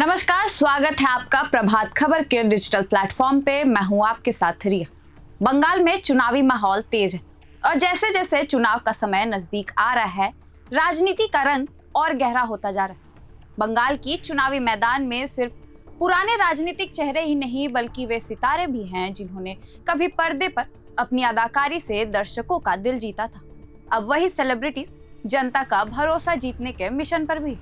नमस्कार, स्वागत है आपका प्रभात खबर के डिजिटल प्लेटफॉर्म पे। मैं हूं आपके साथ रिया। बंगाल में चुनावी माहौल तेज है और जैसे जैसे चुनाव का समय नजदीक आ रहा है, राजनीति का रंग और गहरा होता जा रहा है। बंगाल की चुनावी मैदान में सिर्फ पुराने राजनीतिक चेहरे ही नहीं बल्कि वे सितारे भी हैं जिन्होंने कभी पर्दे पर अपनी अदाकारी से दर्शकों का दिल जीता था। अब वही सेलिब्रिटीज जनता का भरोसा जीतने के मिशन पर भी।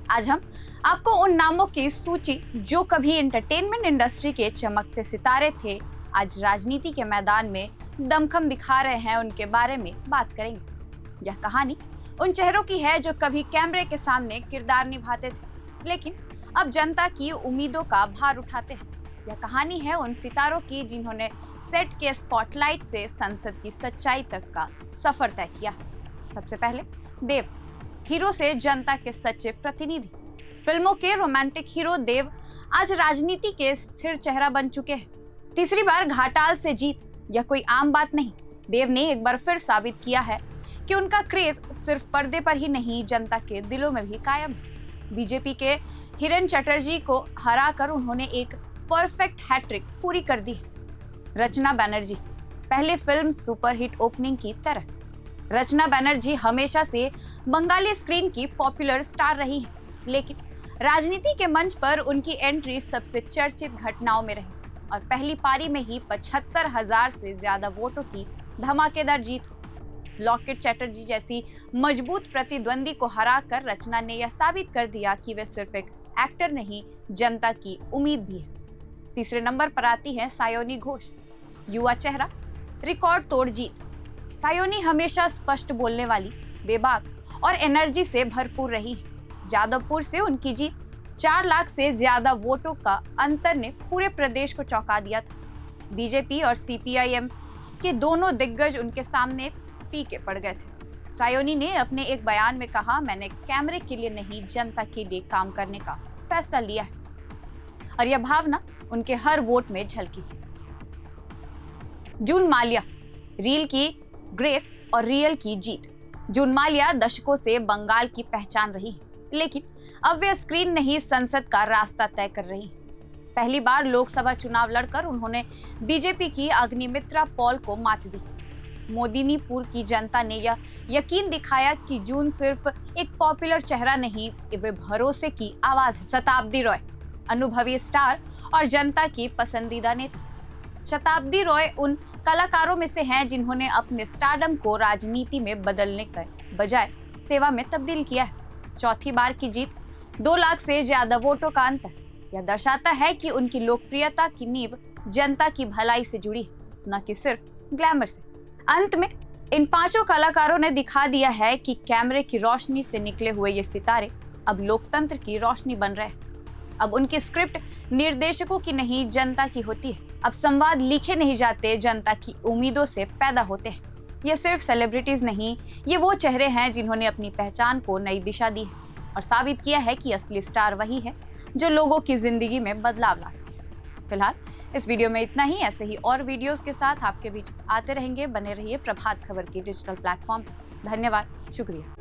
आज हम आपको उन नामों की सूची जो कभी एंटरटेनमेंट इंडस्ट्री के चमकते सितारे थे, आज राजनीति के मैदान में दमखम दिखा रहे हैं, उनके बारे में बात करेंगे। यह कहानी उन चेहरों की है जो कभी कैमरे के सामने किरदार निभाते थे लेकिन अब जनता की उम्मीदों का भार उठाते हैं। यह कहानी है उन सितारों की जिन्होंने सेट के स्पॉटलाइट से संसद की सच्चाई तक का सफर तय किया। सबसे पहले देव, हीरो से जनता के सच्चे प्रतिनिधि। फिल्मों के रोमांटिक हीरो देव आज राजनीति के स्थिर चेहरा बन चुके हैं। तीसरी बार घाटाल से जीत यह कोई आम बात नहीं। देव ने एक बार फिर साबित किया है कि उनका क्रेज सिर्फ पर्दे पर ही नहीं, जनता के दिलों में भी कायम है। बीजेपी के हिरेन चटर्जी को हराकर उन्होंने एक परफेक्ट हैट्रिक पूरी कर दी है। रचना बनर्जी, पहली फिल्म सुपरहिट ओपनिंग की तरह। रचना बनर्जी हमेशा से बंगाली स्क्रीन की पॉपुलर स्टार रही है, लेकिन राजनीति के मंच पर उनकी एंट्री सबसे चर्चित घटनाओं में रही और पहली पारी में ही 75,000 से ज्यादा वोटों की धमाकेदार जीत हुई। लॉकेट चैटर्जी जैसी मजबूत प्रतिद्वंदी को हराकर रचना ने यह साबित कर दिया कि वे सिर्फ एक एक्टर नहीं, जनता की उम्मीद भी है। तीसरे नंबर पर आती है सायोनी घोष, युवा चेहरा, रिकॉर्ड तोड़ जीत। सायोनी हमेशा स्पष्ट बोलने वाली, बेबाक और एनर्जी से भरपूर रही है। जादवपुर से उनकी जीत 4 लाख से ज्यादा वोटों का अंतर ने पूरे प्रदेश को चौंका दिया था। बीजेपी और सीपीआईएम के दोनों दिग्गज उनके सामने फीके पड़ गए थे। सायोनी ने अपने एक बयान में कहा, मैंने कैमरे के लिए नहीं, जनता के लिए काम करने का फैसला लिया है और यह भावना उनके हर वोट में झलकी। जून माल्या, रील की ग्रेस और रियल की जीत। जून माल्या दशकों से बंगाल की पहचान रही है, लेकिन अब वे स्क्रीन नहीं, संसद का रास्ता तय कर रही हैं। पहली बार लोकसभा चुनाव लड़कर उन्होंने बीजेपी की अग्निमित्रा पॉल को मात दी। मोदिनीपुर की जनता ने यह यकीन दिखाया कि जून सिर्फ एक पॉपुलर चेहरा नहीं, वे भरोसे की आवाज है। शताब्दी रॉय, अनुभवी स्टार और जनता की पसंदीदा नेता। शताब्दी रॉय उन कलाकारों में से हैं जिन्होंने अपने स्टारडम को राजनीति में बदलने के बजाय सेवा में तब्दील किया है। चौथी बार की जीत, 2 लाख से ज्यादा वोटों का अंतर, यह दर्शाता है कि उनकी लोकप्रियता की नींव जनता की भलाई से जुड़ी है, न कि सिर्फ ग्लैमर से। अंत में इन 5 कलाकारों ने दिखा दिया है कि कैमरे की रोशनी से निकले हुए ये सितारे अब लोकतंत्र की रोशनी बन रहे हैं। अब उनकी स्क्रिप्ट निर्देशकों की नहीं, जनता की होती है। अब संवाद लिखे नहीं जाते, जनता की उम्मीदों से पैदा होते हैं। ये सिर्फ सेलिब्रिटीज नहीं, ये वो चेहरे हैं जिन्होंने अपनी पहचान को नई दिशा दी है और साबित किया है कि असली स्टार वही है जो लोगों की जिंदगी में बदलाव ला सके। फिलहाल इस वीडियो में इतना ही। ऐसे ही और वीडियोस के साथ आपके बीच आते रहेंगे। बने रहिए प्रभात खबर की डिजिटल प्लेटफॉर्म पर। धन्यवाद, शुक्रिया।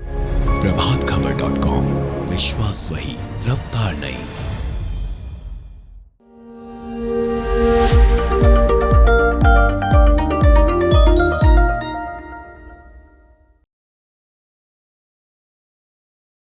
प्रभातखबर.com, विश्वास वही, रफ्तार नहीं।